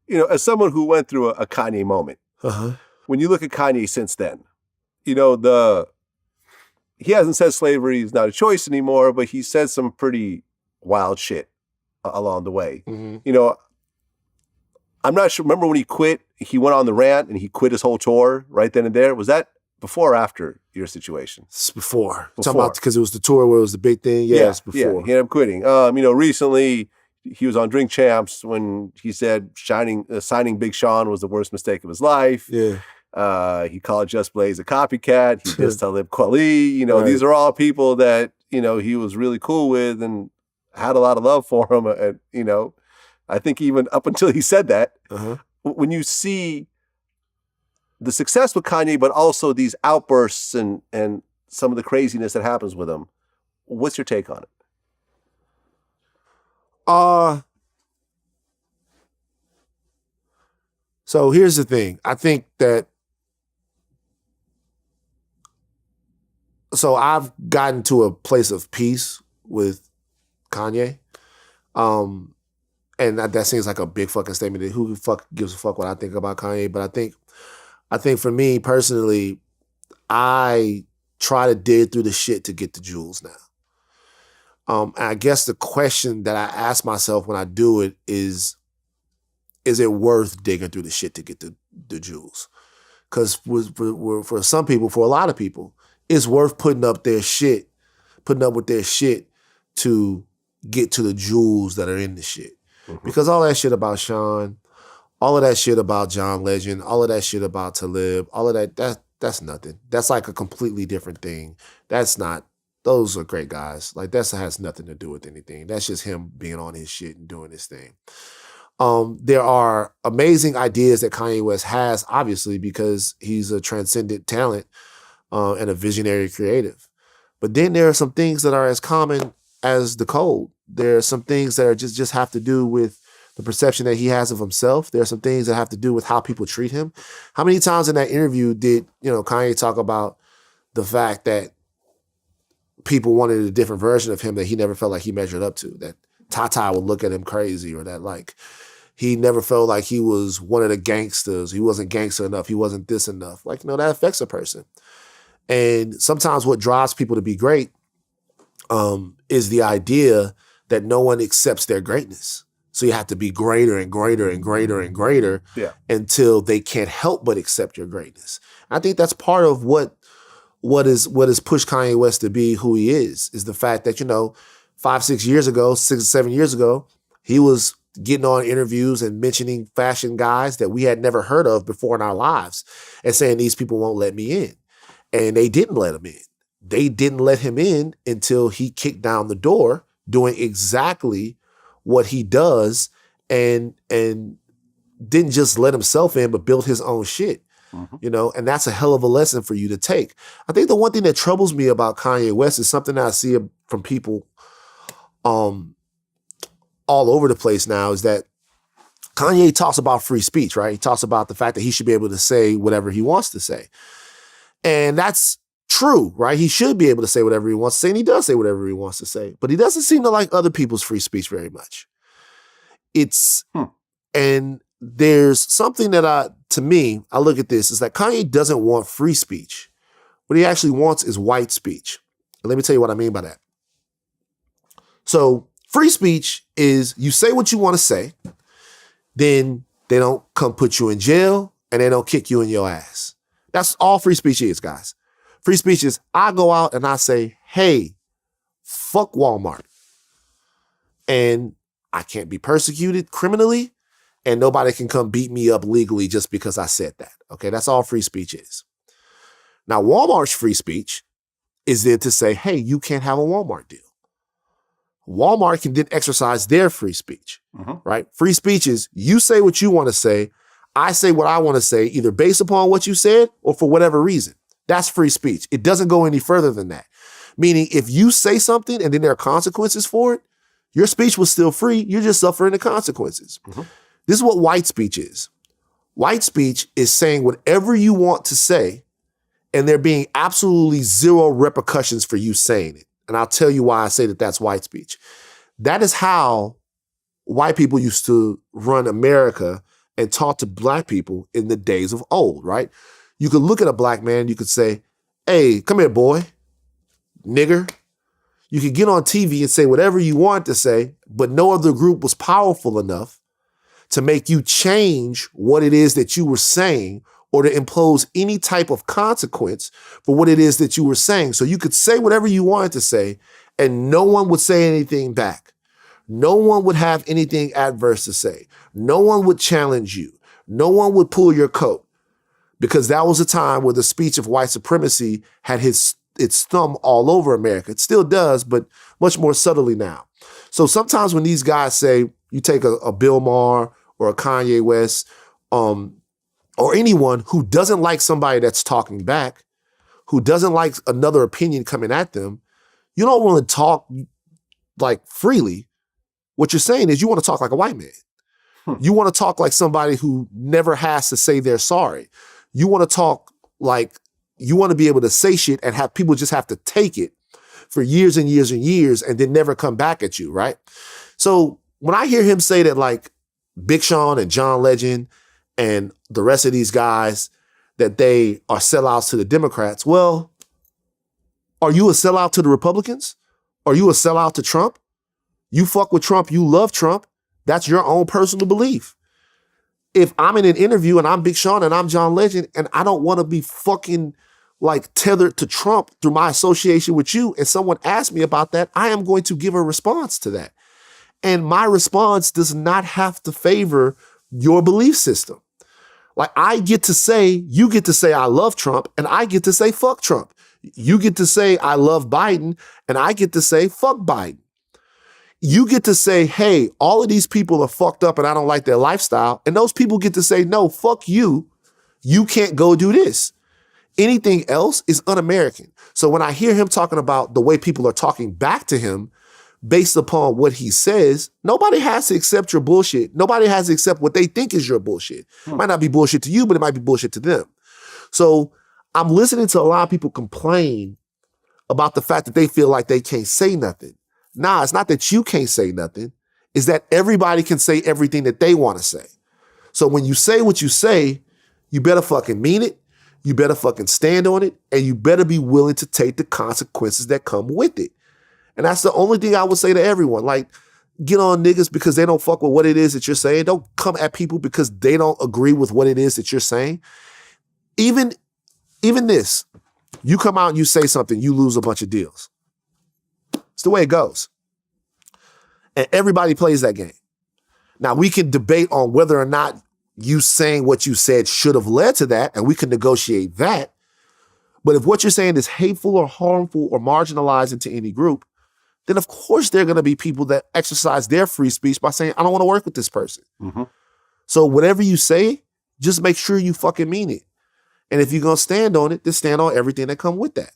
as someone who went through a Kanye moment, when you look at Kanye since then, he hasn't said slavery is not a choice anymore, but he said some pretty wild shit along the way. I'm not sure. Remember when he quit? He went on the rant and he quit his whole tour right then and there. Was that before or after your situation? It's before. Talking about because it was the tour where it was the big thing. Yeah, it's before. Yeah, he ended up quitting. Recently he was on Drink Champs when he said signing Big Sean was the worst mistake of his life. Yeah. He called Just Blaze a copycat. He dissed Talib Kweli. Right. These are all people that, he was really cool with and had a lot of love for him. And, I think even up until he said that, when you see the success with Kanye, but also these outbursts and some of the craziness that happens with him, what's your take on it? So here's the thing. I think that I've gotten to a place of peace with Kanye. And that seems like a big fucking statement. Who the fuck gives a fuck what I think about Kanye? But I think for me personally, I try to dig through the shit to get the jewels now. And I guess the question that I ask myself when I do it is it worth digging through the shit to get the jewels? Because for some people, for a lot of people, it's worth putting up with their shit to get to the jewels that are in the shit. Because all that shit about Sean, all of that shit about John Legend, all of that shit about Talib, all of that's nothing. That's like a completely different thing. Those are great guys. Like that has nothing to do with anything. That's just him being on his shit and doing his thing. There are amazing ideas that Kanye West has, obviously, because he's a transcendent talent and a visionary creative. But then there are some things that are as common as the code. There are some things that are just have to do with the perception that he has of himself. There are some things that have to do with how people treat him. How many times in that interview did Kanye talk about the fact that people wanted a different version of him that he never felt like he measured up to, that Tata would look at him crazy, or that like he never felt like he was one of the gangsters. He wasn't gangster enough. He wasn't this enough. Like, that affects a person. And sometimes what drives people to be great is the idea that no one accepts their greatness. So you have to be greater and greater and greater and greater until they can't help but accept your greatness. I think that's part of what has pushed Kanye West to be who he is the fact that, 6 or 7 years ago, he was getting on interviews and mentioning fashion guys that we had never heard of before in our lives and saying these people won't let me in. And they didn't let him in. They didn't let him in until he kicked down the door doing exactly what he does and didn't just let himself in, but built his own shit, and that's a hell of a lesson for you to take. I think the one thing that troubles me about Kanye West is something that I see from people all over the place now, is that Kanye talks about free speech, right? He talks about the fact that he should be able to say whatever he wants to say. And that's true, right? He should be able to say whatever he wants to say, and he does say whatever he wants to say. But he doesn't seem to like other people's free speech very much. And there's something that I look at this, is that Kanye doesn't want free speech. What he actually wants is white speech. And let me tell you what I mean by that. So free speech is you say what you want to say, then they don't come put you in jail, and they don't kick you in your ass. That's all free speech is, guys. Free speech is I go out and I say, hey, fuck Walmart. And I can't be persecuted criminally, and nobody can come beat me up legally just because I said that. Okay, that's all free speech is. Now, Walmart's free speech is there to say, hey, you can't have a Walmart deal. Walmart can then exercise their free speech, right? Free speech is you say what you want to say, I say what I want to say, either based upon what you said or for whatever reason. That's free speech. It doesn't go any further than that. Meaning if you say something and then there are consequences for it, your speech was still free. You're just suffering the consequences. This is what white speech is. White speech is saying whatever you want to say, and there being absolutely zero repercussions for you saying it. And I'll tell you why I say that that's white speech. That is how white people used to run America and taught to black people in the days of old, right? You could look at a black man, you could say, hey, come here, boy, nigger. You could get on TV and say whatever you want to say, but no other group was powerful enough to make you change what it is that you were saying or to impose any type of consequence for what it is that you were saying. So you could say whatever you wanted to say and no one would say anything back. No one would have anything adverse to say. No one would challenge you. No one would pull your coat, because that was a time where the speech of white supremacy had its thumb all over America. It still does, but much more subtly now. So sometimes when these guys say, you take a Bill Maher or a Kanye West, or anyone who doesn't like somebody that's talking back, who doesn't like another opinion coming at them, you don't want to talk like freely. What you're saying is you want to talk like a white man. You want to talk like somebody who never has to say they're sorry. You want to talk like you want to be able to say shit and have people just have to take it for years and years and years and then never come back at you, right? So when I hear him say that, like Big Sean and John Legend and the rest of these guys, that they are sellouts to the Democrats, well, are you a sellout to the Republicans? Are you a sellout to Trump? You fuck with Trump, you love Trump. That's your own personal belief. If I'm in an interview and I'm Big Sean and I'm John Legend and I don't want to be fucking like tethered to Trump through my association with you, and someone asks me about that, I am going to give a response to that. And my response does not have to favor your belief system. Like I get to say, you get to say I love Trump, and I get to say fuck Trump. You get to say I love Biden, and I get to say fuck Biden. You get to say, hey, all of these people are fucked up and I don't like their lifestyle. And those people get to say, no, fuck you. You can't go do this. Anything else is un-American. So when I hear him talking about the way people are talking back to him based upon what he says, nobody has to accept your bullshit. Nobody has to accept what they think is your bullshit. It might not be bullshit to you, but it might be bullshit to them. So I'm listening to a lot of people complain about the fact that they feel like they can't say nothing. Nah, it's not that you can't say nothing. It's that everybody can say everything that they want to say. So when you say what you say, you better fucking mean it. You better fucking stand on it. And you better be willing to take the consequences that come with it. And that's the only thing I would say to everyone. Like, get on niggas because they don't fuck with what it is that you're saying. Don't come at people because they don't agree with what it is that you're saying. Even this, you come out and you say something, you lose a bunch of deals. It's the way it goes. And everybody plays that game. Now, we can debate on whether or not you saying what you said should have led to that, and we can negotiate that. But if what you're saying is hateful or harmful or marginalizing to any group, then of course there are going to be people that exercise their free speech by saying, I don't want to work with this person. Mm-hmm. So whatever you say, just make sure you fucking mean it. And if you're going to stand on it, then stand on everything that comes with that.